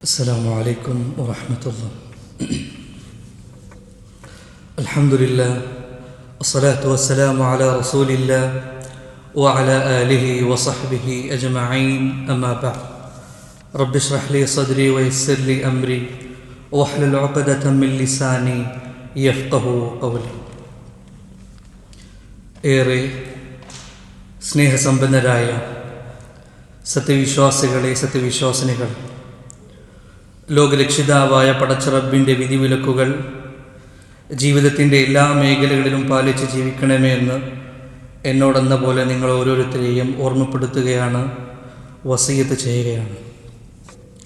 السلام عليكم ورحمة الله. الحمد لله والصلاة والسلام على رسول الله وعلى آله وصحبه أجمعين. أما بعد رب اشرح لي صدري ويسر لي أمري واحلل عقدة من لساني يفقه قولي. ഏറെ സ്നേഹസമ്പന്നരായ സത്യവിശ്വാസികളെ, സത്യവിശ്വാസിനികൾ, ലോകരക്ഷിതാവായ പടച്ച റബ്ബിൻ്റെ വിധിവിലക്കുകൾ ജീവിതത്തിൻ്റെ എല്ലാ മേഖലകളിലും പാലിച്ച് ജീവിക്കണമേ എന്ന് എന്നോടെന്ന പോലെ നിങ്ങൾ ഓരോരുത്തരെയും ഓർമ്മപ്പെടുത്തുകയാണ്, വസിയത്ത് ചെയ്യുകയാണ്.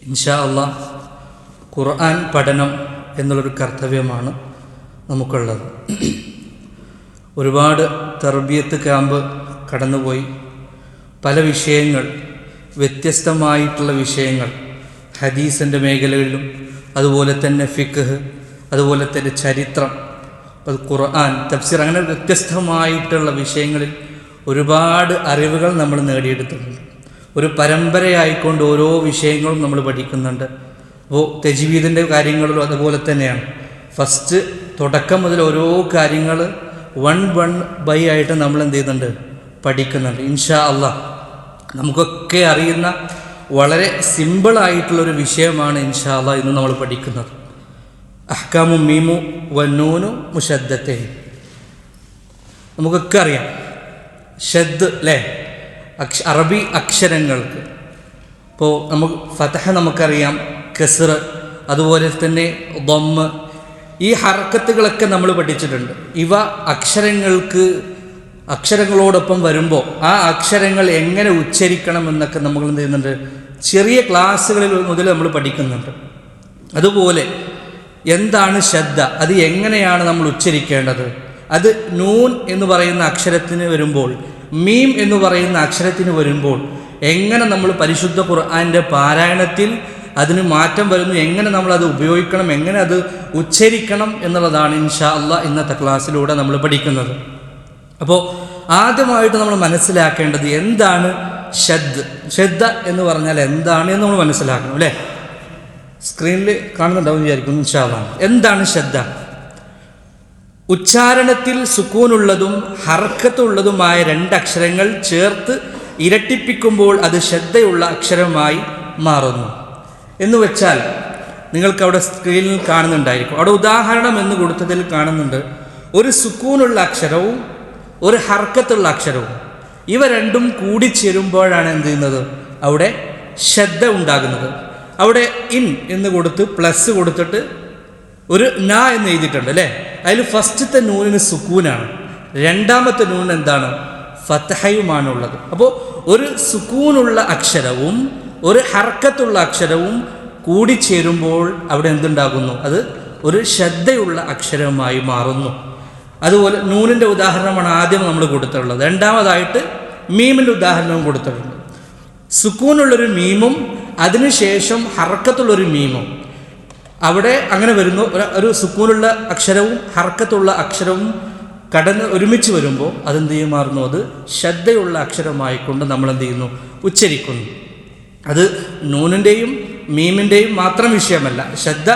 ഇൻഷാ അല്ലാഹ് ഖുർആൻ പഠനം എന്നുള്ളൊരു കർത്തവ്യമാണ് നമുക്കുള്ളത്. ഒരുപാട് തർബിയത്ത് ക്യാമ്പ് കടന്നുപോയി. പല വിഷയങ്ങൾ, വ്യത്യസ്തമായിട്ടുള്ള വിഷയങ്ങൾ, ഹദീസിൻ്റെ മേഖലകളിലും അതുപോലെ തന്നെ ഫിഖ്, അതുപോലെ തന്നെ ചരിത്രം, അത് ഖുർആൻ, തഫ്സീർ, അങ്ങനെ വ്യത്യസ്തമായിട്ടുള്ള വിഷയങ്ങളിൽ ഒരുപാട് അറിവുകൾ നമ്മൾ നേടിയെടുത്തിട്ടുണ്ട്. ഒരു പരമ്പരയായിക്കൊണ്ട് ഓരോ വിഷയങ്ങളും നമ്മൾ പഠിക്കുന്നുണ്ട്. അപ്പോൾ തജ്വീദിൻ്റെ കാര്യങ്ങളിലും അതുപോലെ തന്നെയാണ്. ഫസ്റ്റ് തുടക്കം മുതൽ ഓരോ കാര്യങ്ങൾ 1 by ആയിട്ട് നമ്മൾ എന്ത് ചെയ്യുന്നുണ്ട്, പഠിക്കുന്നുണ്ട്. ഇൻഷാ അല്ലാഹ് നമുക്കൊക്കെ അറിയുന്ന വളരെ സിമ്പിളായിട്ടുള്ളൊരു വിഷയമാണ് ഇൻഷാ അല്ലാഹ് ഇന്ന് നമ്മൾ പഠിക്കുന്നത്. അഹ്കാമു മീമു വന്നൂനു മുശദ്ദത്തെ. നമുക്കൊക്കെ അറിയാം ഷദ് അല്ലേ, അറബി അക്ഷരങ്ങൾക്ക്. ഇപ്പോൾ നമുക്ക് ഫതഹ നമുക്കറിയാം, കസ്ർ, അതുപോലെ തന്നെ ദമ്മ്, ഈ ഹർക്കത്തുകളൊക്കെ നമ്മൾ പഠിച്ചിട്ടുണ്ട്. ഇവ അക്ഷരങ്ങളോടൊപ്പം വരുമ്പോൾ ആ അക്ഷരങ്ങൾ എങ്ങനെ ഉച്ചരിക്കണം എന്നൊക്കെ നമ്മൾ എന്ത് ചെയ്യുന്നുണ്ട്, ചെറിയ ക്ലാസ്സുകളിൽ മുതൽ നമ്മൾ പഠിക്കുന്നുണ്ട്. അതുപോലെ എന്താണ് ശദ്ദ, അത് എങ്ങനെയാണ് നമ്മൾ ഉച്ചരിക്കേണ്ടത്, അത് നൂൻ എന്ന് പറയുന്ന അക്ഷരത്തിന് വരുമ്പോൾ, മീം എന്ന് പറയുന്ന അക്ഷരത്തിന് വരുമ്പോൾ എങ്ങനെ നമ്മൾ പരിശുദ്ധ ഖുർആൻ്റെ പാരായണത്തിൽ അതിന് മാറ്റം വരുന്നു, എങ്ങനെ നമ്മളത് ഉപയോഗിക്കണം, എങ്ങനെ അത് ഉച്ചരിക്കണം എന്നുള്ളതാണ് ഇൻഷാ അല്ലാഹ് ഇന്നത്തെ ക്ലാസ്സിലൂടെ നമ്മൾ പഠിക്കുന്നത്. അപ്പോൾ ആദ്യമായിട്ട് നമ്മൾ മനസ്സിലാക്കേണ്ടത് എന്താണ് ഷദ്. ഷദ്ദ എന്ന് പറഞ്ഞാൽ എന്താണ് എന്ന് നമ്മൾ മനസ്സിലാക്കണം അല്ലേ. സ്ക്രീനിൽ കാണുന്നുണ്ടാവും വിചാരിക്കുന്നു. ഇൻഷാ അല്ലാഹ് എന്താണ് ഷദ്ദ? ഉച്ചാരണത്തിൽ സുക്കൂനുള്ളതും ഹർക്കത്തുള്ളതുമായ 2 അക്ഷരങ്ങൾ ചേർത്ത് ഇരട്ടിപ്പിക്കുമ്പോൾ അത് ഷദ്ദയുള്ള അക്ഷരമായി മാറുന്നു. എന്ന് വെച്ചാൽ നിങ്ങൾക്ക് അവിടെ സ്ക്രീനിൽ കാണുന്നുണ്ടായിരിക്കും. അവിടെ ഉദാഹരണം എന്ന് കൊടുത്തതിൽ കാണുന്നുണ്ട്, ഒരു സുക്കൂനുള്ള അക്ഷരവും ഒരു ഹർക്കത്തുള്ള അക്ഷരവും, ഇവ രണ്ടും കൂടിച്ചേരുമ്പോഴാണ് എന്ത് ചെയ്യുന്നത്, അവിടെ ശദ്ദ ഉണ്ടാകുന്നത്. അവിടെ ഇൻ എന്ന് കൊടുത്ത് പ്ലസ് കൊടുത്തിട്ട് ഒരു ന എന്ന് എഴുതിയിട്ടുണ്ട് അല്ലേ. അതിൽ ഫസ്റ്റത്തെ നൂനിന് സുക്കൂനാണ്, രണ്ടാമത്തെ നൂന് എന്താണ്, ഫതഹയുമാണുള്ളത്. അപ്പോൾ ഒരു സുക്കൂനുള്ള അക്ഷരവും ഒരു ഹർക്കത്തുള്ള അക്ഷരവും കൂടിച്ചേരുമ്പോൾ അവിടെ എന്തുണ്ടാകുന്നു, അത് ഒരു ശദ്ദയുള്ള അക്ഷരമായി മാറുന്നു. അതുപോലെ നൂനിൻ്റെ ഉദാഹരണമാണ് ആദ്യം നമ്മൾ കൊടുത്തിട്ടുള്ളത്. രണ്ടാമതായിട്ട് മീമിൻ്റെ ഉദാഹരണവും കൊടുത്തിട്ടുണ്ട്. സുക്കൂനുള്ളൊരു മീമും അതിനുശേഷം ഹർക്കത്തുള്ളൊരു മീമും, അവിടെ അങ്ങനെ വരുന്നു. ഒരു സുക്കൂനുള്ള അക്ഷരവും ഹർക്കത്തുള്ള അക്ഷരവും ഒരുമിച്ച് വരുമ്പോൾ അതെന്ത് ചെയ്യും, മാറുന്നു, അത് ശദ്ദയുള്ള അക്ഷരമായിക്കൊണ്ട് നമ്മൾ എന്ത് ചെയ്യുന്നു, ഉച്ചരിക്കുന്നു. അത് നൂനിൻ്റെയും മീമിൻ്റെയും മാത്രം വിഷയമല്ല. ശദ്ദ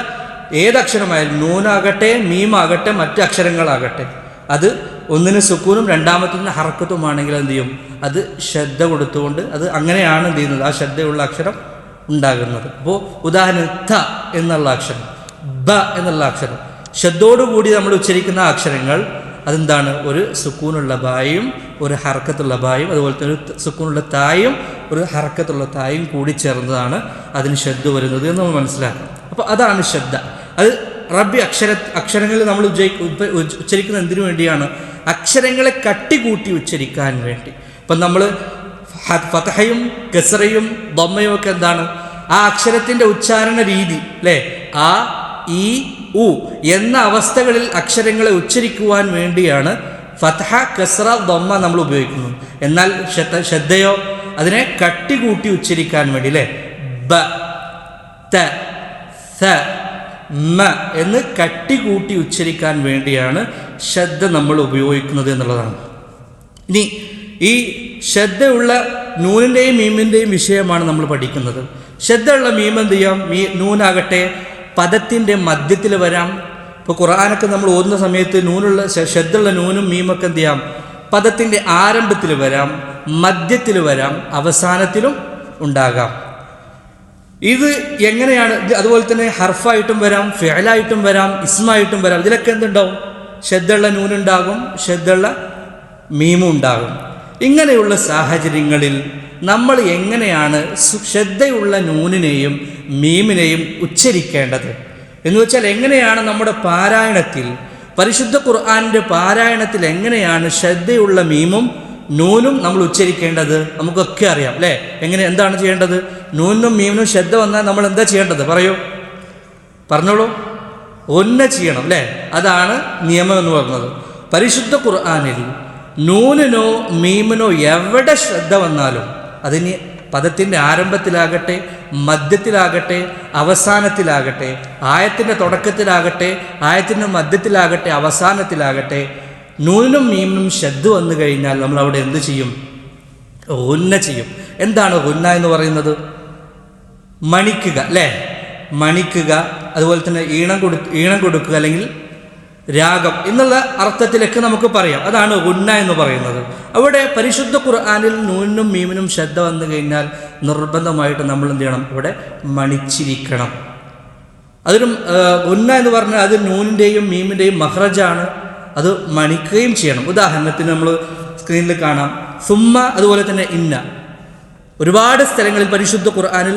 ഏതക്ഷരമായാലും, നൂനാകട്ടെ, മീമാകട്ടെ, മറ്റ് അക്ഷരങ്ങളാകട്ടെ, അത് ഒന്നിന് സുക്കൂനും രണ്ടാമത്തിന് ഹർക്കത്തുമാണെങ്കിൽ എന്ത് ചെയ്യും, അത് ശ്രദ്ധ കൊടുത്തുകൊണ്ട് അത് അങ്ങനെയാണ് എന്ത് ചെയ്യുന്നത്, ആ ശ്രദ്ധയുള്ള അക്ഷരം ഉണ്ടാകുന്നത്. അപ്പോൾ ഉദാഹരണം ത എന്നുള്ള അക്ഷരം, ബ എന്നുള്ള അക്ഷരം, ശ്രദ്ധയോടുകൂടി നമ്മൾ ഉച്ചരിക്കുന്ന അക്ഷരങ്ങൾ അതെന്താണ്, ഒരു സുക്കൂനുള്ള ബായും ഒരു ഹർക്കത്തുള്ള ബായും, അതുപോലെ തന്നെ ഒരു സുക്കൂനുള്ള തായും ഒരു ഹർക്കത്തുള്ള തായും കൂടി ചേർന്നതാണ് അതിന് ശ്രദ്ധ വരുന്നത് എന്ന് നമ്മൾ മനസ്സിലാക്കണം. അപ്പോൾ അതാണ് ശ്രദ്ധ. അത് റബ്ബി അക്ഷരങ്ങളിൽ നമ്മൾ ഉച്ചരിക്കുന്നത് എന്തിനു വേണ്ടിയാണ്, അക്ഷരങ്ങളെ കട്ടികൂട്ടി ഉച്ചരിക്കാൻ വേണ്ടി. ഇപ്പം നമ്മൾ ഫതഹയും കസ്റയും ദമ്മയും ഒക്കെ എന്താണ്, ആ അക്ഷരത്തിൻ്റെ ഉച്ചാരണ രീതി അല്ലേ, ആ ഈ ഉ എന്ന അവസ്ഥകളിൽ അക്ഷരങ്ങളെ ഉച്ചരിക്കുവാൻ വേണ്ടിയാണ് ഫതഹ, കസ്റ, ദമ്മ നമ്മൾ ഉപയോഗിക്കുന്നത്. എന്നാൽ ശ്രദ്ധയോ അതിനെ കട്ടികൂട്ടി ഉച്ചരിക്കാൻ വേണ്ടി അല്ലേ, ബ, ത, സ, മ എന്ന് കട്ടികൂട്ടി ഉച്ചരിക്കാൻ വേണ്ടിയാണ് ശ്രദ്ധ നമ്മൾ ഉപയോഗിക്കുന്നത് എന്നുള്ളതാണ്. ഇനി ഈ ശ്രദ്ധയുള്ള നൂനിൻ്റെയും മീമിൻ്റെയും വിഷയമാണ് നമ്മൾ പഠിക്കുന്നത്. ഷദ്ദുള്ള മീം എന്ത് ചെയ്യാം? നൂനാകട്ടെ പദത്തിൻ്റെ മധ്യത്തിൽ വരാം. ഇപ്പോൾ ഖുർആനൊക്കെ നമ്മൾ ഓതുന്ന സമയത്ത് നൂനുള്ള ഷദ്ദുള്ള നൂനും മീമൊക്കെ എന്ത് ചെയ്യാം? പദത്തിൻ്റെ ആരംഭത്തിൽ വരാം, മധ്യത്തിൽ വരാം, അവസാനത്തിലും ഉണ്ടാകാം. ഇത് എങ്ങനെയാണ്? അതുപോലെ തന്നെ ഹർഫായിട്ടും വരാം, ഫിഅലായിട്ടും വരാം, ഇസ്മായിട്ടും വരാം. ഇതിലൊക്കെ എന്തുണ്ടാവും? ഷദ്ദുള്ള നൂനുണ്ടാകും, ഷദ്ദുള്ള മീമും ഉണ്ടാകും. ഇങ്ങനെയുള്ള സാഹചര്യങ്ങളിൽ നമ്മൾ എങ്ങനെയാണ് ശ്രദ്ധയുള്ള നൂനിനെയും മീമിനെയും ഉച്ചരിക്കേണ്ടത് എന്ന് വെച്ചാൽ, എങ്ങനെയാണ് നമ്മുടെ പാരായണത്തിൽ, പരിശുദ്ധ ഖുർആനിൻ്റെ പാരായണത്തിൽ എങ്ങനെയാണ് ശ്രദ്ധയുള്ള മീമും നൂനും നമ്മൾ ഉച്ചരിക്കേണ്ടത്? നമുക്കൊക്കെ അറിയാം അല്ലേ? എന്താണ് ചെയ്യേണ്ടത്? നൂനും മീമിനും ശ്രദ്ധ വന്നാൽ നമ്മൾ എന്താ ചെയ്യേണ്ടത്? പറഞ്ഞോളൂ. ഒന്ന ചെയ്യണം അല്ലേ? അതാണ് നിയമം എന്ന് പറയുന്നത്. പരിശുദ്ധ ഖുർആനിൽ നൂനിനോ മീമിനോ എവിടെ ശ്രദ്ധ വന്നാലും, അതിന് പദത്തിൻ്റെ ആരംഭത്തിലാകട്ടെ, മധ്യത്തിലാകട്ടെ, അവസാനത്തിലാകട്ടെ, ആയത്തിൻ്റെ തുടക്കത്തിലാകട്ടെ, ആയത്തിൻ്റെ മധ്യത്തിലാകട്ടെ, അവസാനത്തിലാകട്ടെ, നൂനും മീമിനും ശ്രദ്ധ വന്നു കഴിഞ്ഞാൽ നമ്മൾ അവിടെ എന്ത് ചെയ്യും? ഗുന്ന ചെയ്യും. എന്താണ് ഗുന്ന എന്ന് പറയുന്നത്? മണിക്കുക അല്ലേ? മണിക്കുക, അതുപോലെ തന്നെ ഈണം കൊടുക്കുക അല്ലെങ്കിൽ രാഗം എന്നുള്ള അർത്ഥത്തിലൊക്കെ നമുക്ക് പറയാം. അതാണ് ഗുന്ന എന്ന് പറയുന്നത്. അവിടെ പരിശുദ്ധ ഖുർആനിൽ നൂനും മീമിനും ശ്രദ്ധ വന്നു കഴിഞ്ഞാൽ നിർബന്ധമായിട്ട് നമ്മൾ എന്ത് ചെയ്യണം? ഇവിടെ മണിച്ചിരിക്കണം. അതൊരു ഗുന്ന എന്ന് പറഞ്ഞാൽ അത് നൂനിൻ്റെയും മീമിൻ്റെയും മഹ്റജാണ്. അത് മണിക്കുകയും ചെയ്യണം. ഉദാഹരണത്തിന് നമ്മൾ സ്ക്രീനിൽ കാണാം സുമ്മ, അതുപോലെ തന്നെ ഇന്ന. ഒരുപാട് സ്ഥലങ്ങളിൽ പരിശുദ്ധ ഖുർആനിൽ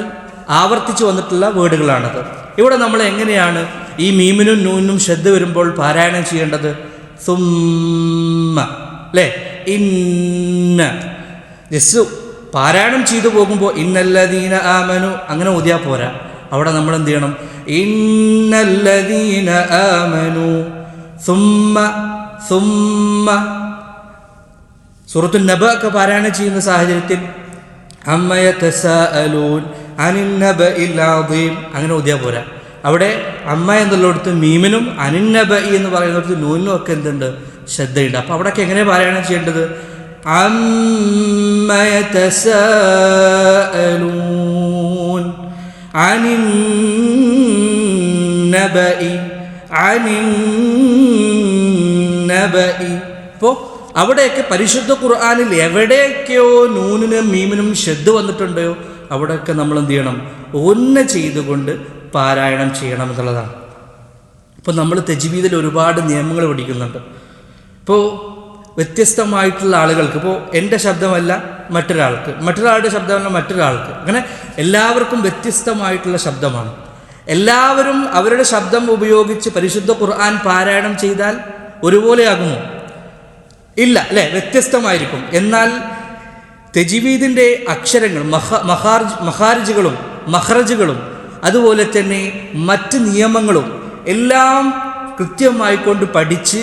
ആവർത്തിച്ചു വന്നിട്ടുള്ള വേർഡുകളാണത്. ഇവിടെ നമ്മൾ എങ്ങനെയാണ് ഈ മീമിനും നൂനും ശ്രദ്ധ വരുമ്പോൾ പാരായണം ചെയ്യേണ്ടത്? സുമ്മ അല്ലേ? ഇന്ന. ജസ്റ്റ് പാരായണം ചെയ്തു പോകുമ്പോൾ ഇന്നല്ലദീന ആമനു അങ്ങനെ ഓതിയാൽ പോരാ. അവിടെ നമ്മൾ എന്ത് ചെയ്യണം? ഇന്നല്ലദീന ആമനു സുമ്മ സുമ്മ. സൂറത്തുൻ നബ ഒക്കെ പാരായണം ചെയ്യുന്ന സാഹചര്യത്തിൽ അമ്മ യതസാഅലൂൻ അനിൻ നബഇൽ അദീം അങ്ങനെ ഓതിയാൽ പോരാ. അവിടെ അമ്മ എന്നുള്ളിടത്ത് മീമിനും അനിൻ നബഇ എന്ന് പറയുന്നിടത്ത് നൂനും ഒക്കെ എന്തുണ്ട്? ശ്രദ്ധയുണ്ട്. അപ്പോൾ അവിടെയൊക്കെ എങ്ങനെ പാരായണം ചെയ്യേണ്ടത്? അമ്മ യതസാഅലൂൻ അനിൻ നബഇ അനിൻ നബഇ. ഇപ്പോൾ അവിടെയൊക്കെ പരിശുദ്ധ ഖുർആനിൽ എവിടെയൊക്കെയോ നൂനിനും മീമിനും ശ്രദ്ധ വന്നിട്ടുണ്ടോ അവിടെയൊക്കെ നമ്മൾ എന്ത് ചെയ്യണം? ഒന്ന ചെയ്തുകൊണ്ട് പാരായണം ചെയ്യണം എന്നുള്ളതാണ്. ഇപ്പോൾ നമ്മൾ തജ്വീദിൽ ഒരുപാട് നിയമങ്ങൾ പഠിക്കുന്നുണ്ട്. ഇപ്പോൾ വ്യത്യസ്തമായിട്ടുള്ള ആളുകൾക്ക്, ഇപ്പോൾ എൻ്റെ ശബ്ദമല്ല മറ്റൊരാൾക്ക്, മറ്റൊരാളുടെ ശബ്ദമല്ല മറ്റൊരാൾക്ക്, അങ്ങനെ എല്ലാവർക്കും വ്യത്യസ്തമായിട്ടുള്ള ശബ്ദമാണ്. എല്ലാവരും അവരുടെ ശബ്ദം ഉപയോഗിച്ച് പരിശുദ്ധ ഖുർആൻ പാരായണം ചെയ്താൽ ഒരുപോലെയാകുമോ? ഇല്ല അല്ലേ? വ്യത്യസ്തമായിരിക്കും. എന്നാൽ തജ്വീദിൻ്റെ അക്ഷരങ്ങൾ, മഖാരിജുകളും മഖ്റജുകളും അതുപോലെ തന്നെ മറ്റ് നിയമങ്ങളും എല്ലാം കൃത്യമായിക്കൊണ്ട് പഠിച്ച്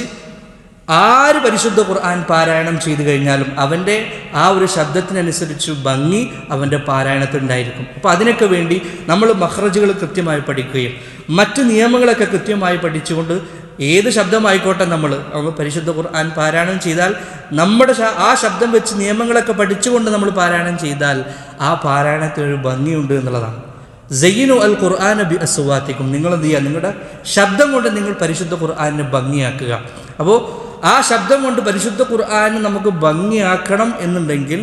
ആര് പരിശുദ്ധ ഖുർആൻ പാരായണം ചെയ്തു കഴിഞ്ഞാലും അവൻ്റെ ആ ഒരു ശബ്ദത്തിനനുസരിച്ച് ഭംഗി അവൻ്റെ പാരായണത്തിനുണ്ടായിരിക്കും. അപ്പോൾ അതിനൊക്കെ വേണ്ടി നമ്മൾ മഖ്റജുകൾ കൃത്യമായി പഠിക്കുകയും മറ്റ് നിയമങ്ങളൊക്കെ കൃത്യമായി പഠിച്ചുകൊണ്ട് ഏത് ശബ്ദമായിക്കോട്ടെ നമ്മൾ പരിശുദ്ധ ഖുർആൻ പാരായണം ചെയ്താൽ നമ്മുടെ ആ ശബ്ദം വെച്ച് നിയമങ്ങളൊക്കെ പഠിച്ചുകൊണ്ട് നമ്മൾ പാരായണം ചെയ്താൽ ആ പാരായണത്തിനൊരു ഭംഗിയുണ്ട് എന്നുള്ളതാണ്. സയ്യിനു അൽ ഖുർആന ബി അസ്വാത്തിക്കും. നിങ്ങൾ എന്ത് ചെയ്യുക? നിങ്ങളുടെ ശബ്ദം കൊണ്ട് നിങ്ങൾ പരിശുദ്ധ ഖുർആനെ ഭംഗിയാക്കുക. അപ്പോൾ ആ ശബ്ദം കൊണ്ട് പരിശുദ്ധ ഖുർആനെ നമുക്ക് ഭംഗിയാക്കണം എന്നുണ്ടെങ്കിൽ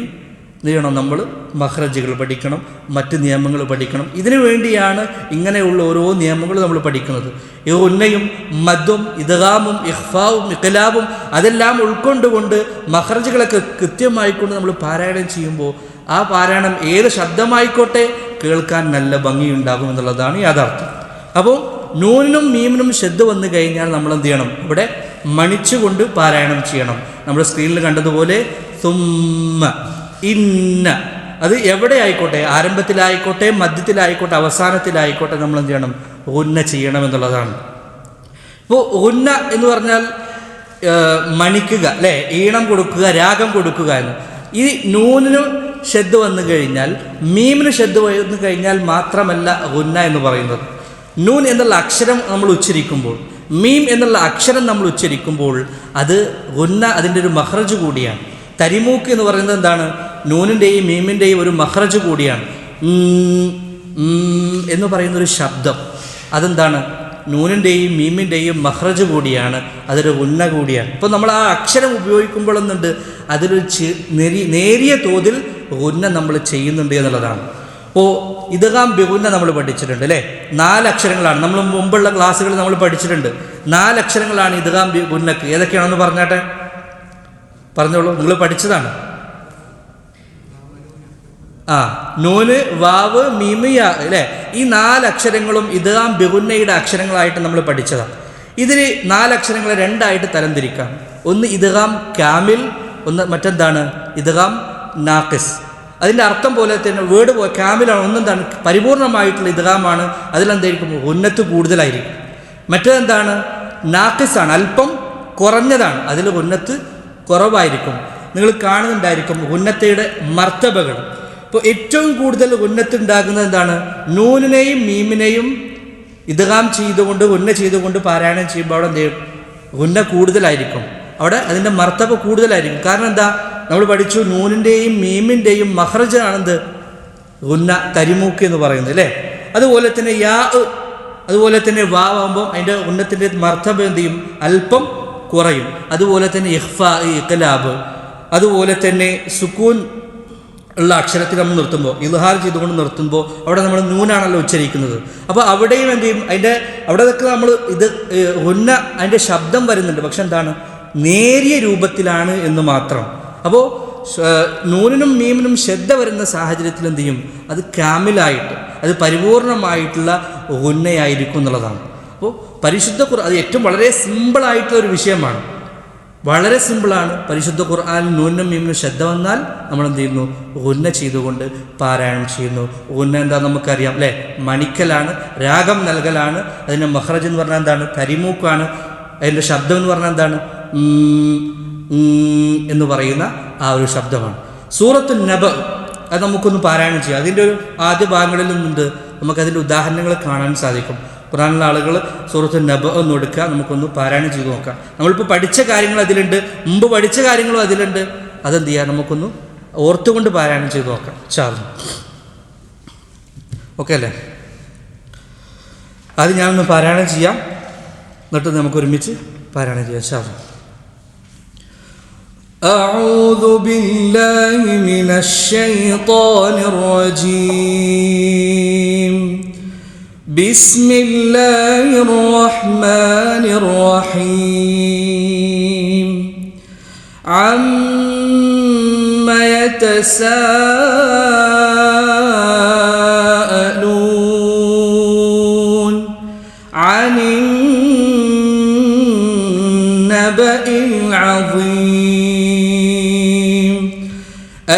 എന്ത് ചെയ്യണം? നമ്മൾ മഖ്റജുകൾ പഠിക്കണം, മറ്റ് നിയമങ്ങൾ പഠിക്കണം. ഇതിനു വേണ്ടിയാണ് ഇങ്ങനെയുള്ള ഓരോ നിയമങ്ങൾ നമ്മൾ പഠിക്കുന്നത്. ഈ ഉന്നയും മദ്ദും ഇദ്ഗാമും ഇഖ്ഫാവും ഇഖ്ലാബും അതെല്ലാം ഉൾക്കൊണ്ടുകൊണ്ട് മഖ്റജുകളൊക്കെ കൃത്യമായിക്കൊണ്ട് നമ്മൾ പാരായണം ചെയ്യുമ്പോൾ ആ പാരായണം ഏത് ശബ്ദമായിക്കോട്ടെ കേൾക്കാൻ നല്ല ഭംഗിയുണ്ടാകും എന്നുള്ളതാണ് യാഥാർത്ഥ്യം. അപ്പോൾ നൂനിനും മീമിനും ശ്രദ്ധ വന്നു കഴിഞ്ഞാൽ നമ്മൾ എന്ത് ചെയ്യണം? ഇവിടെ മണിച്ചുകൊണ്ട് പാരായണം ചെയ്യണം. നമ്മൾ സ്ക്രീനിൽ കണ്ടതുപോലെ സുമ്മ ഇന്ന. അത് എവിടെ ആയിക്കോട്ടെ, ആരംഭത്തിലായിക്കോട്ടെ, മധ്യത്തിലായിക്കോട്ടെ, അവസാനത്തിലായിക്കോട്ടെ, നമ്മൾ എന്ത് ചെയ്യണം? ഉന്ന ചെയ്യണം എന്നുള്ളതാണ്. ഇപ്പോൾ ഉന്ന എന്ന് പറഞ്ഞാൽ മണിക്കുക അല്ലേ? ഈണം കൊടുക്കുക, രാഗം കൊടുക്കുക എന്ന്. ഈ നൂനിന് ശ്രദ്ധ വന്നു കഴിഞ്ഞാൽ, മീമിന് ശ്രദ്ധ വന്നു കഴിഞ്ഞാൽ മാത്രമല്ല ഉന്ന എന്ന് പറയുന്നത്. നൂൻ എന്നുള്ള അക്ഷരം നമ്മൾ ഉച്ചരിക്കുമ്പോൾ, മീം എന്നുള്ള അക്ഷരം നമ്മൾ ഉച്ചരിക്കുമ്പോൾ അത് ഉന്ന അതിൻ്റെ ഒരു മഖ്റജ് കൂടിയാണ്. തരിമൂക്ക് എന്ന് പറയുന്നത് എന്താണ്? നൂനിൻ്റെയും മീമിൻ്റെയും ഒരു മഖ്റജ് കൂടിയാണ്. എന്ന് പറയുന്നൊരു ശബ്ദം, അതെന്താണ്? നൂനിൻ്റെയും മീമിൻ്റെയും മഖ്റജ് കൂടിയാണ്, അതൊരു ഗുന്ന കൂടിയാണ്. ഇപ്പോൾ നമ്മൾ ആ അക്ഷരം ഉപയോഗിക്കുമ്പോഴെന്നുണ്ട് അതിലൊരു നേരിയ തോതിൽ ഗുന്ന നമ്മൾ ചെയ്യുന്നുണ്ട് എന്നുള്ളതാണ്. ഇപ്പോൾ ഇദ്ഗാം ബിഗുന്ന നമ്മൾ പഠിച്ചിട്ടുണ്ട് അല്ലേ? 4 അക്ഷരങ്ങളാണ്. നമ്മൾ മുമ്പുള്ള ക്ലാസ്സുകളിൽ നമ്മൾ പഠിച്ചിട്ടുണ്ട്. 4 അക്ഷരങ്ങളാണ് ഇദ്ഗാം ബിഗുന്നക്ക്. ഏതൊക്കെയാണെന്ന് പറഞ്ഞാട്ടെ, പറഞ്ഞോളൂ, നിങ്ങൾ പഠിച്ചതാണ്. നൂന്, വാവ്, മീമ്, യാ അല്ലേ? ഈ 4 അക്ഷരങ്ങളും ഇദ്ഗാം ബിഗുന്നയുടെ അക്ഷരങ്ങളായിട്ട് നമ്മൾ പഠിച്ചതാണ്. ഇതിൽ 4 അക്ഷരങ്ങളെ 2ആയിട്ട് തരംതിരിക്കാം. ഒന്ന് ഇദ്ഗാം കാമിൽ, ഒന്ന് മറ്റെന്താണ് ഇദ്ഗാം നാഖിസ്. അതിൻ്റെ അർത്ഥം പോലെ തന്നെ വേർഡ് കാമിലാണ്, ഒന്നെന്താണ് പരിപൂർണമായിട്ടുള്ള ഇദ്ഗാമാണ്, അതിലെന്തായിരിക്കും ഉന്നത്ത് കൂടുതലായിരിക്കും. മറ്റേതെന്താണ് നാഖിസാണ്, അല്പം കുറഞ്ഞതാണ്, അതിൽ ഉന്നത്ത് കുറവായിരിക്കും. നിങ്ങൾ കാണുന്നുണ്ടായിരിക്കും ഉന്നത്തയുടെ മർത്തബകൾ. ഇപ്പോൾ ഏറ്റവും കൂടുതൽ ഉന്നത്ത് ഉണ്ടാകുന്നത് എന്താണ്? നൂനിനെയും മീമിനെയും ഇദ്ഗാം ചെയ്തുകൊണ്ട് ഉന്ന ചെയ്തുകൊണ്ട് പാരായണം ചെയ്യുമ്പോൾ അവിടെ എന്ത് ചെയ്യും? ഉന്ന കൂടുതലായിരിക്കും, അവിടെ അതിൻ്റെ മർത്തബ കൂടുതലായിരിക്കും. കാരണം എന്താ? നമ്മൾ പഠിച്ചു നൂനിൻ്റെയും മീമിൻ്റെയും മഖ്റജ് ആണെന്ത്? ഉന്ന, തരിമൂക്ക് എന്ന് പറയുന്നത് അല്ലേ? അതുപോലെ തന്നെ യാ, അതുപോലെ തന്നെ വാവുമ്പോൾ അതിൻ്റെ ഉന്നത്തിൻ്റെ മർത്തബ എന്ത് ചെയ്യും? അല്പം കുറയും. അതുപോലെ തന്നെ ഇഖ്ഫാ, ഇഖ്ലാബ്, അതുപോലെ തന്നെ സുക്കൂൻ ഉള്ള അക്ഷരത്തിൽ നമ്മൾ നിർത്തുമ്പോൾ, ഇൽഹാർ ചെയ്തുകൊണ്ട് നിർത്തുമ്പോൾ അവിടെ നമ്മൾ നൂനാണല്ലോ ഉച്ചരിക്കുന്നത്. അപ്പോൾ അവിടെയും എന്ത് ചെയ്യും? അവിടെയൊക്കെ നമ്മൾ ഉന്ന അതിൻ്റെ ശബ്ദം വരുന്നുണ്ട്, പക്ഷെ എന്താണ്? നേരിയ രൂപത്തിലാണ് എന്ന് മാത്രം. അപ്പോൾ നൂനിനും മീമിനും ശ്രദ്ധ വരുന്ന സാഹചര്യത്തിൽ എന്ത് ചെയ്യും? അത് കാമിലായിട്ട്, അത് പരിപൂർണമായിട്ടുള്ള ഉന്നയായിരിക്കും എന്നുള്ളതാണ്. അപ്പോൾ പരിശുദ്ധ ഖുർആൻ അത് ഏറ്റവും വളരെ സിമ്പിളായിട്ടുള്ള ഒരു വിഷയമാണ്, വളരെ സിമ്പിളാണ്. പരിശുദ്ധ ഖുർആനിൽ നൂനും മീമിനും ശ്രദ്ധ വന്നാൽ നമ്മൾ എന്ത് ചെയ്യുന്നു? ഉന്ന ചെയ്തുകൊണ്ട് പാരായണം ചെയ്യുന്നു. ഉന്ന എന്താ നമുക്കറിയാം അല്ലേ? മണിക്കലാണ്, രാഗം നൽകലാണ്. അതിൻ്റെ മഖ്റജ് എന്ന് പറഞ്ഞാൽ എന്താണ്? തരിമൂക്കാണ്. അതിൻ്റെ ശബ്ദം എന്ന് പറഞ്ഞാൽ എന്താണ്? എന്ന് പറയുന്ന ആ ഒരു ശബ്ദമാണ്. സൂറത്തു നബ അത് നമുക്കൊന്ന് പാരായണം ചെയ്യാം. അതിൻ്റെ ഒരു ആദ്യ ഭാഗങ്ങളിൽ നിന്നുണ്ട് നമുക്കതിൻ്റെ ഉദാഹരണങ്ങൾ കാണാൻ സാധിക്കും. ഖുർആനിലെ ആളുകൾ സൂറത്തു നബ ഒന്ന് എടുക്കുക, നമുക്കൊന്ന് പാരായണം ചെയ്ത് നോക്കാം. നമ്മളിപ്പോൾ പഠിച്ച കാര്യങ്ങൾ അതിലുണ്ട്, മുമ്പ് പഠിച്ച കാര്യങ്ങളും അതിലുണ്ട്. അതെന്ത് ചെയ്യാം? നമുക്കൊന്ന് ഓർത്തുകൊണ്ട് പാരായണം ചെയ്ത് നോക്കാം. ചാർജ് ഓക്കെ അല്ലേ? അത് ഞാനൊന്ന് പാരായണം ചെയ്യാം, എന്നിട്ട് നമുക്ക് ഒരുമിച്ച് പാരായണം ചെയ്യാം. ചാർജ് أعوذ بالله من الشيطان الرجيم بسم الله الرحمن الرحيم عما يتساءلون عن النبأ العظيم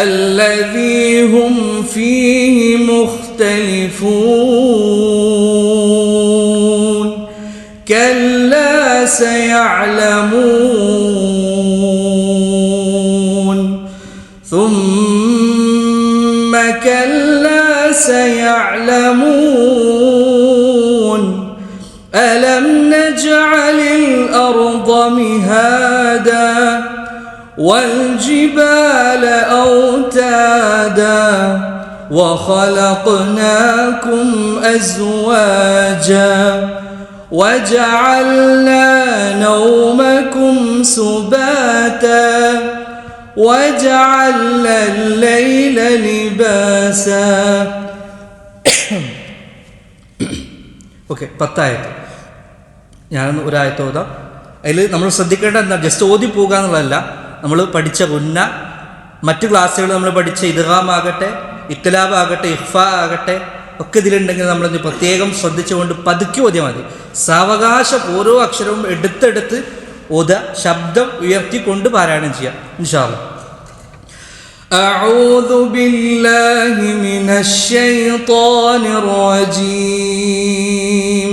الذي هم فيه مختلفون كلا سيعلمون ثم كلا سيعلمون ألم نجعل الأرض مهادا والجبال أوتادا وخلقناكم أزواجا وجعلنا نومكم سباتا وجعلنا الليل لباسا. ഓക്കെ, 10 ആയത്ത്. ഞാനൊന്ന് ഒരായത്ത് ഓതാം. അതിൽ നമ്മൾ ശ്രദ്ധിക്കേണ്ട എന്താ? ജസ്റ്റ് ഓതി പോകുക എന്നുള്ളതല്ല. നമ്മൾ പഠിച്ച ഉന്ന, മറ്റു ക്ലാസ്സുകൾ നമ്മൾ പഠിച്ച ഇദ്ഗാം ആകട്ടെ, ഇഖ്ലാബ് ആകട്ടെ, ഇഖ്ഫാ ആകട്ടെ, ഒക്കെ ഇതിലുണ്ടെങ്കിൽ നമ്മളത് പ്രത്യേകം ശ്രദ്ധിച്ചുകൊണ്ട് പതുക്കി ഓതിയാൽ മതി. സാവകാശം ഓരോ അക്ഷരവും എടുത്തെടുത്ത് ഓത, ശബ്ദം ഉയർത്തിക്കൊണ്ട് പാരായണം ചെയ്യാം ഇൻഷാ അല്ലാഹ്. أعوذ بالله من الشيطان الرجيم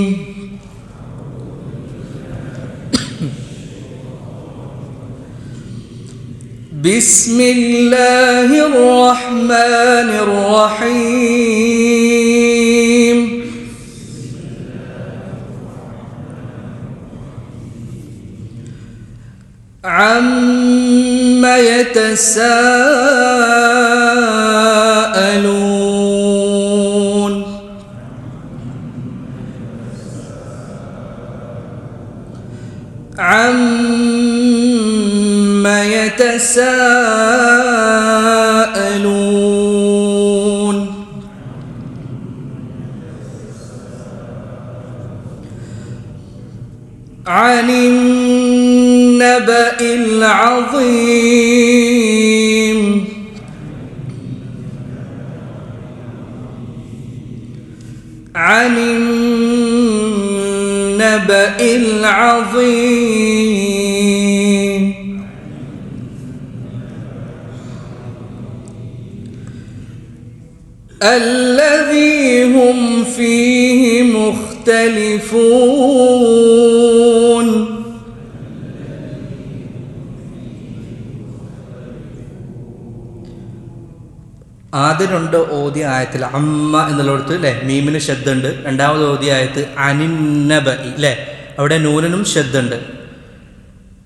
بسم الله الرحمن الرحيم عما يتساءلون يتساءلون عن النبأ العظيم عن النبأ العظيم الذي هم فيه مختلفون ആദ്യമുണ്ട് ഓതിയ ആയത്തിൽ അമ്മ എന്നുള്ളിടത്ത് അല്ലേ മീമിന് ശബ്ദമുണ്ട്. രണ്ടാമത് ഓതിയ ആയത്ത് അനിന്നബ അല്ലേ അവിടെ നൂനിനും ശബ്ദമുണ്ട്.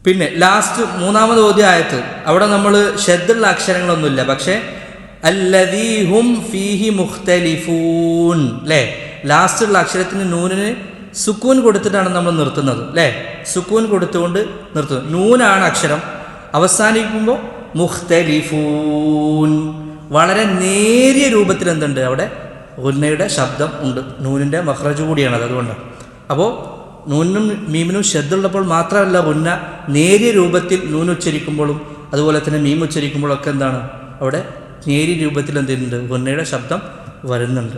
പിന്നെ ലാസ്റ്റ് മൂന്നാമത് ഓതിയ ആയത്ത് അവിടെ നമ്മൾ ശബ്ദമുള്ള അക്ഷരങ്ങളൊന്നുമില്ല, പക്ഷേ അല്ലദീഹും ഫീഹി മുഖ്തലിഫൂൻ അല്ലേ ലാസ്റ്റുള്ള അക്ഷരത്തിന് നൂനിന് സുക്കൂൻ കൊടുത്തിട്ടാണ് നമ്മൾ നിർത്തുന്നത് അല്ലേ. സുക്കൂൻ കൊടുത്തുകൊണ്ട് നിർത്തുന്നത്. നൂനാണ് അക്ഷരം, അവസാനിക്കുമ്പോൾ മുഖ്തലിഫൂൻ വളരെ നേരിയ രൂപത്തിൽ എന്തുണ്ട് അവിടെ ഗുന്നയുടെ ശബ്ദം ഉണ്ട്. നൂനിൻ്റെ മഖ്റജ് കൂടിയാണത്, അതുകൊണ്ടാണ്. അപ്പോൾ നൂനും മീമിനും ശബ്ദമുള്ളപ്പോൾ മാത്രമല്ല ഗുന്ന നേരിയ രൂപത്തിൽ നൂൻ ഉച്ചരിക്കുമ്പോഴും അതുപോലെ തന്നെ മീം ഉച്ചരിക്കുമ്പോഴും ഒക്കെ എന്താണ് അവിടെ നേരിയ രൂപത്തിൽ എന്തുണ്ട് ഗുന്നയുടെ ശബ്ദം വരുന്നുണ്ട്.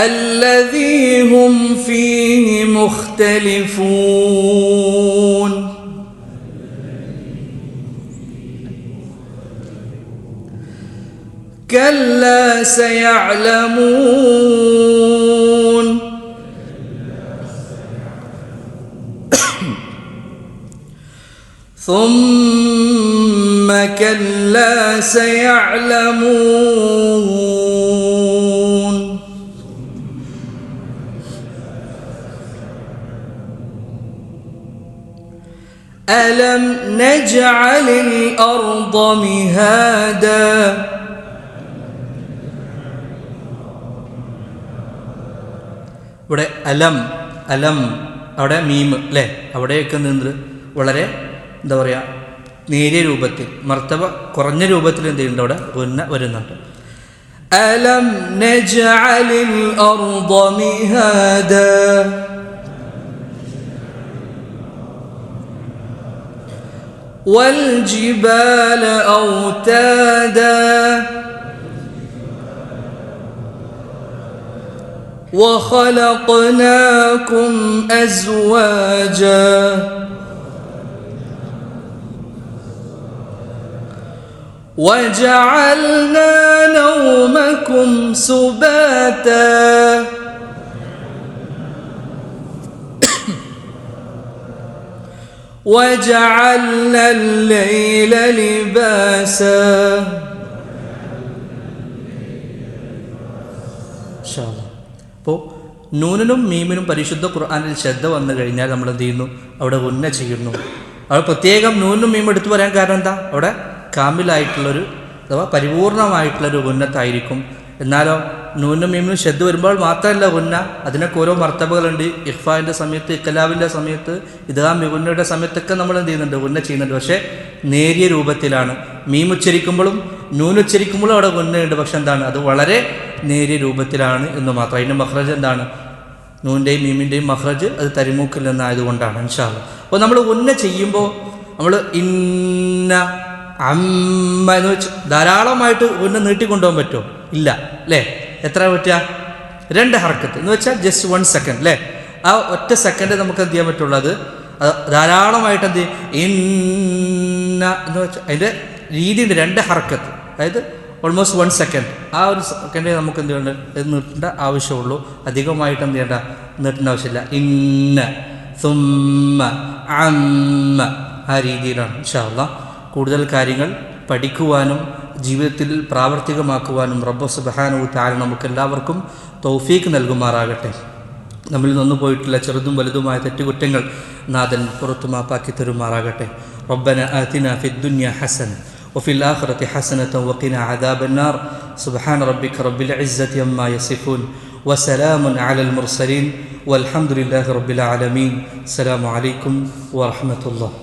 الذي هم فيه مختلفون كلا سيعلمون ثم كلا سيعلمون ألم نجعل الأرض مهادا ഇവിടെ അലം അലം അവിടെ മീം അല്ലേ അവിടെയൊക്കെ നിന്ന് വളരെ എന്താ പറയുക നേരിയ രൂപത്തിൽ മർത്തബ കുറഞ്ഞ രൂപത്തിൽ എന്ത് ചെയ്യുന്നുണ്ട് അവിടെ ഗുന്ന വരുന്നുണ്ട്. അലം നജ്അലിൽ അർദ മിഹാദാ والجبال أوتادا وخلقناكم أزواجا وجعلنا نومكم سباتا وجعلنا الليل لباسا. അപ്പോൾ നൂനിനും മീമിനും പരിശുദ്ധ ഖുർആനിൽ ശ്രദ്ധ വന്നു കഴിഞ്ഞാൽ നമ്മൾ എന്ത് ചെയ്യുന്നു അവിടെ ഗുന്ന ചെയ്യുന്നു. അവിടെ പ്രത്യേകം നൂനും മീമും എടുത്തു പറയാൻ കാരണം എന്താ അവിടെ കാമിലായിട്ടുള്ളൊരു അഥവാ പരിപൂർണമായിട്ടുള്ളൊരു ഗുന്നത്തായിരിക്കും. എന്നാലോ നൂനും മീമിനും ശ്രദ്ധ വരുമ്പോൾ മാത്രമല്ല ഗുന്ന, അതിനൊക്കെ ഓരോ മർത്തബകളുണ്ട്. ഇഖ്ഫാൻ്റെ സമയത്ത് ഇഖ്ലാബിൻ്റെ സമയത്ത് ഇദ്ഗാം ഗുന്നയുടെ സമയത്തൊക്കെ നമ്മൾ എന്ത് ചെയ്യുന്നുണ്ട് ഗുന്ന ചെയ്യുന്നുണ്ട്. പക്ഷേ നേരിയ രൂപത്തിലാണ്. മീം ഉച്ചരിക്കുമ്പോഴും നൂൻ ഉച്ചരിക്കുമ്പോഴും അവിടെ ഗുന്നയുണ്ട്, പക്ഷെ എന്താണ് അത് വളരെ നേരിയ രൂപത്തിലാണ് എന്ന് മാത്രം. അതിൻ്റെ മഖ്റജ് എന്താണ് നൂൻ്റെയും മീമിൻ്റെയും മഖ്റജ് അത് തരിമൂക്കിൽ നിന്നായതുകൊണ്ടാണ്. ഇൻഷാ അല്ലാഹ്. അപ്പോൾ നമ്മൾ ഗുന്ന ചെയ്യുമ്പോൾ നമ്മൾ ഇന്ന അമ്മ എന്ന് വെച്ച് ധാരാളമായിട്ട് ഗുന്ന നീട്ടിക്കൊണ്ടുപോകാൻ പറ്റുമോ? ഇല്ല അല്ലേ. എത്ര പറ്റുക? 2 ഹർക്കത്ത് എന്ന് വെച്ചാൽ ജസ്റ്റ് 1 സെക്കൻഡ് അല്ലേ. ആ ഒറ്റ സെക്കൻഡ് നമുക്ക് എന്ത് ചെയ്യാൻ പറ്റുള്ളൂ. അത് ധാരാളമായിട്ട് എന്ത് ചെയ്യും ഇന്ന എന്ന് വെച്ചാൽ അതിൻ്റെ രീതിയുണ്ട്. 2 ഹർക്കത്ത്, അതായത് ഓൾമോസ്റ്റ് 1 സെക്കൻഡ്. ആ ഒരു സെക്കൻഡ് നമുക്ക് എന്ത് ചെയ്യേണ്ട ഇത് നീട്ടേണ്ട ആവശ്യമുള്ളൂ. അധികമായിട്ട് എന്ത് ചെയ്യേണ്ട നീട്ടേണ്ട ആവശ്യമില്ല. ഇന്ന സുമ്മ അമ്മ ആ രീതിയിലാണ്. ഇൻഷാ അല്ലാഹ് കൂടുതൽ കാര്യങ്ങൾ പഠിക്കുവാനും ജീവിതത്തിൽ പ്രാവർത്തികമാക്കുവാനും റബ്ബ് സുബ്ഹാനഹു വ തആല നമുക്കെല്ലാവർക്കും തൗഫീഖ് നൽകുമാറാകട്ടെ. നമ്മിൽ നിന്ന് പോയിട്ടുള്ള ചെറുതും വലുതുമായ തെറ്റുകുറ്റങ്ങൾ നാഥൻ പുറത്തു മാപ്പാക്കി തരുമാറാകട്ടെ. റബ്ബന ആതിനാ ഫിദ്ദുനിയ ഹസന വഫിൽ ആഖിറതി ഹസനത വഖിനാ അദാബന്നാർ. സുബ്ഹാന റബ്ബിക റബ്ബിൽ ഇസ്സതി അമ്മാ യസിഫൂൻ വസലാമുൻ അലൽ മുർസലീൻ വൽഹംദുലില്ലാഹി റബ്ബിൽ ആലമീൻ. അസ്സലാമു അലൈക്കും വറഹ്മത്തുള്ളാഹി.